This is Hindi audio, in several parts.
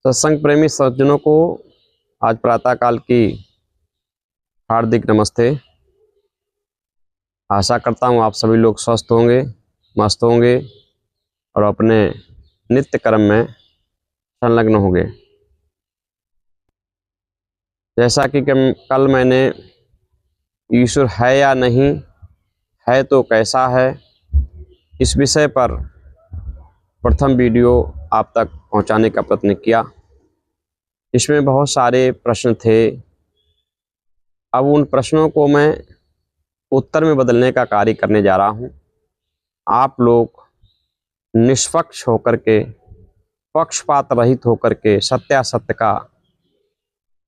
सत्संग प्रेमी सज्जनों को आज प्रातःकाल की हार्दिक नमस्ते। आशा करता हूँ आप सभी लोग स्वस्थ होंगे, मस्त होंगे और अपने नित्य कर्म में संलग्न होंगे। जैसा कि कल मैंने ईश्वर है या नहीं है तो कैसा है, इस विषय पर प्रथम वीडियो आप तक पहुंचाने का प्रयत्न किया। इसमें बहुत सारे प्रश्न थे। अब उन प्रश्नों को मैं उत्तर में बदलने का कार्य करने जा रहा हूं। आप लोग निष्पक्ष होकर के, पक्षपात रहित होकर के सत्यासत्य का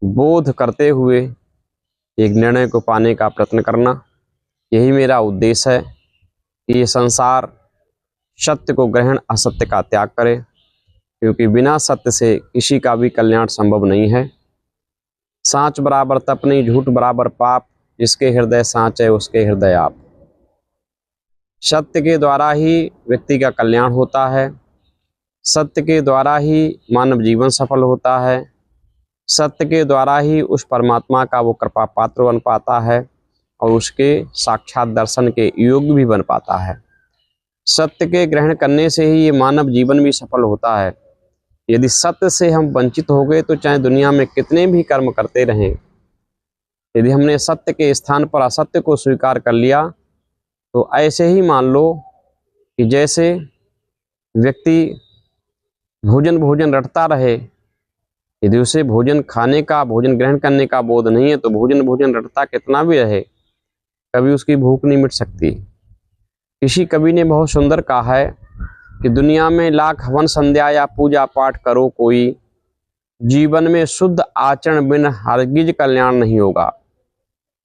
बोध करते हुए एक निर्णय को पाने का प्रयत्न करना, यही मेरा उद्देश्य है कि ये संसार सत्य को ग्रहण, असत्य का त्याग करे, क्योंकि बिना सत्य से किसी का भी कल्याण संभव नहीं है। सांच बराबर तप नहीं, झूठ बराबर पाप, जिसके हृदय सांच है उसके हृदय आप। सत्य के द्वारा ही व्यक्ति का कल्याण होता है, सत्य के द्वारा ही मानव जीवन सफल होता है, सत्य के द्वारा ही उस परमात्मा का वो कृपा पात्र बन पाता है और उसके साक्षात दर्शन के योग्य भी बन पाता है। सत्य के ग्रहण करने से ही ये मानव जीवन भी सफल होता है। यदि सत्य से हम वंचित हो गए तो चाहे दुनिया में कितने भी कर्म करते रहें, यदि हमने सत्य के स्थान पर असत्य को स्वीकार कर लिया तो ऐसे ही मान लो कि जैसे व्यक्ति भोजन रटता रहे, यदि उसे भोजन खाने का, भोजन ग्रहण करने का बोध नहीं है तो भोजन रटता कितना भी रहे, कभी उसकी भूख नहीं मिट सकती। किसी कवि ने बहुत सुंदर कहा है कि दुनिया में लाख हवन संध्या या पूजा पाठ करो कोई, जीवन में शुद्ध आचरण बिन हरगिज कल्याण नहीं होगा।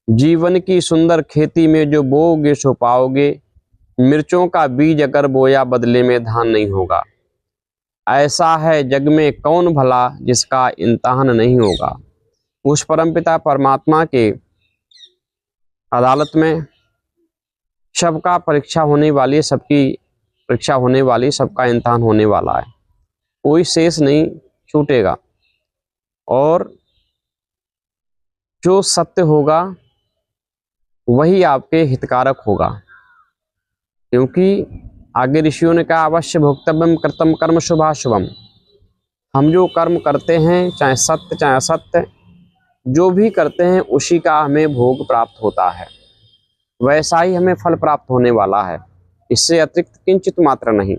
जीवन की सुंदर खेती में जो बोओगे सो पाओगे, मिर्चों का बीज अगर बोया बदले में धान नहीं होगा। ऐसा है जग में कौन भला जिसका इम्तिहान नहीं होगा। उस परमपिता परमात्मा के अदालत में सबका परीक्षा होने वाली है, सबकी परीक्षा होने वाली, सबका इम्तिहान होने वाला है, कोई शेष नहीं छूटेगा। और जो सत्य होगा वही आपके हितकारक होगा, क्योंकि आगे ऋषियों ने कहा अवश्य भोक्तव्यम कर्तव्य कर्म शुभाशुभम। हम जो कर्म करते हैं, चाहे सत्य चाहे असत्य, जो भी करते हैं उसी का हमें भोग प्राप्त होता है, वैसा ही हमें फल प्राप्त होने वाला है, इससे अतिरिक्त किंचित मात्र नहीं।